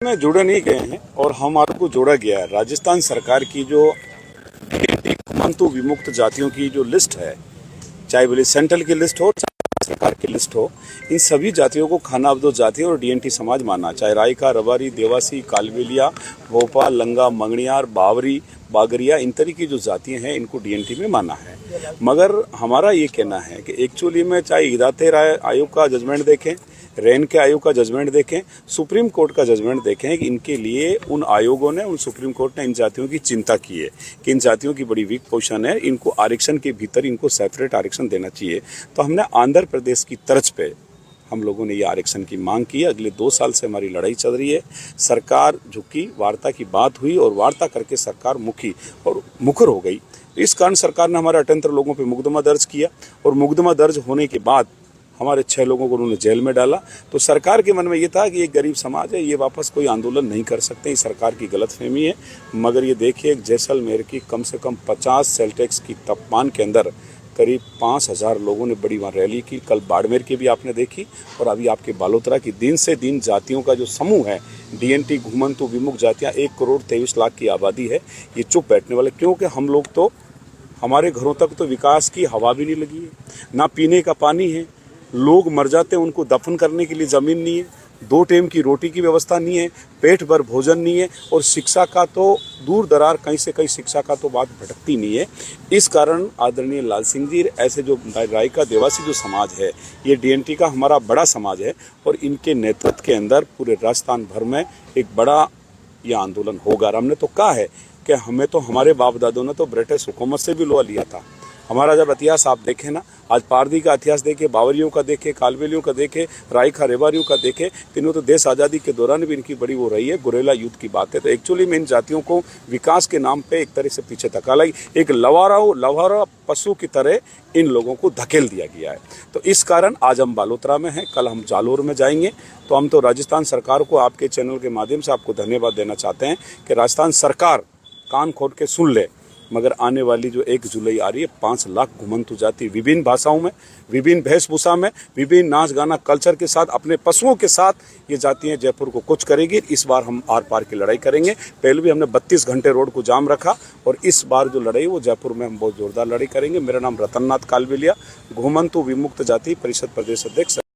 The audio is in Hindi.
में जुड़े नहीं गए हैं और हमारे को जोड़ा गया है। राजस्थान सरकार की जो घुमंतु विमुक्त जातियों की जो लिस्ट है, चाहे बोले सेंट्रल की लिस्ट हो चाहे सरकार की लिस्ट हो, इन सभी जातियों को खाना अवधो जाति और डीएनटी समाज माना। चाहे रायका, रबारी, देवासी, कालबेलिया, भोपाल, लंगा, मंगनियार, बावरी, बागरिया, इन तरह की जो जातियां हैं इनको डीएनटी में माना है। मगर हमारा ये कहना है कि एक्चुअली में चाहे इदाते राय आयोग का जजमेंट देखें, रैन के आयोग का जजमेंट देखें, सुप्रीम कोर्ट का जजमेंट देखें कि इनके लिए उन आयोगों ने, उन सुप्रीम कोर्ट ने इन जातियों की चिंता की है कि इन जातियों की बड़ी वीक पोजीशन है, इनको आरक्षण के भीतर इनको सेपरेट आरक्षण देना चाहिए। तो हमने आंध्र प्रदेश की तर्ज पे हम लोगों ने ये आरक्षण की मांग की है। अगले 2 साल से हमारी लड़ाई चल रही है। सरकार झुकी, वार्ता की बात हुई और वार्ता करके सरकार मुखी और मुखर हो गई। इस कारण सरकार ने हमारे 78 लोगों पर मुकदमा दर्ज किया और मुकदमा दर्ज होने के बाद हमारे 6 लोगों को उन्होंने जेल में डाला। तो सरकार के मन में ये था कि ये गरीब समाज है, ये वापस कोई आंदोलन नहीं कर सकते, ये सरकार की गलतफहमी है। मगर ये देखिए, जैसलमेर की कम से कम 50 सेल्टेक्स की तापमान के अंदर करीब 5000 लोगों ने बड़ी वहाँ रैली की। कल बाड़मेर की भी आपने देखी और अभी आपके बालोतरा की। दिन से दिन जातियों का जो समूह है, डीएनटी घुमंतु विमुक्त जातियाँ, 1 करोड़ 23 लाख की आबादी है, ये चुप बैठने वाले। क्योंकि हम लोग तो, हमारे घरों तक तो विकास की हवा भी नहीं लगी है, ना पीने का पानी है, लोग मर जाते हैं, उनको दफन करने के लिए ज़मीन नहीं है, 2 टाइम की रोटी की व्यवस्था नहीं है, पेट भर भोजन नहीं है और शिक्षा का तो दूर दरार कहीं से कहीं शिक्षा का तो बात भटकती नहीं है। इस कारण आदरणीय लाल सिंह जी, ऐसे जो रायका देवासी जो समाज है, ये डीएनटी का हमारा बड़ा समाज है और इनके नेतृत्व के अंदर पूरे राजस्थान भर में एक बड़ा ये आंदोलन होगा। हमने तो कहा है कि हमें तो हमारे बाप दादों ने तो ब्रिटिश हुकूमत से भी लोहा लिया था। हमारा जब इतिहास आप देखें ना, आज पारदी का इतिहास देखें, बावरियों का देखें, कालबेलियों का देखें, रायका रेवारियों का देखें, तीनों तो देश आज़ादी के दौरान भी इनकी बड़ी वो रही है, गुरेला युद्ध की बात है। तो एक्चुअली में इन जातियों को विकास के नाम पे एक तरह से पीछे धकेला, एक लवारा पशु की तरह इन लोगों को धकेल दिया गया है। तो इस कारण आज हम बालोतरा में हैं, कल हम जालोर में जाएंगे। तो हम तो राजस्थान सरकार को आपके चैनल के माध्यम से आपको धन्यवाद देना चाहते हैं कि राजस्थान सरकार कान खोल के सुन ले। मगर आने वाली जो 1 जुलाई आ रही है, 5 लाख घुमंतु जाति विभिन्न भाषाओं में, विभिन्न वेशभूषा में, विभिन्न नाच गाना कल्चर के साथ, अपने पशुओं के साथ ये जातियाँ जयपुर को कुछ करेगी। इस बार हम आर पार की लड़ाई करेंगे। पहले भी हमने 32 घंटे रोड को जाम रखा और इस बार जो लड़ाई वो जयपुर में हम बहुत जोरदार लड़ाई करेंगे। मेरा नाम रतननाथ कालबेलिया, घुमंतु विमुक्त जाति परिषद प्रदेश अध्यक्ष।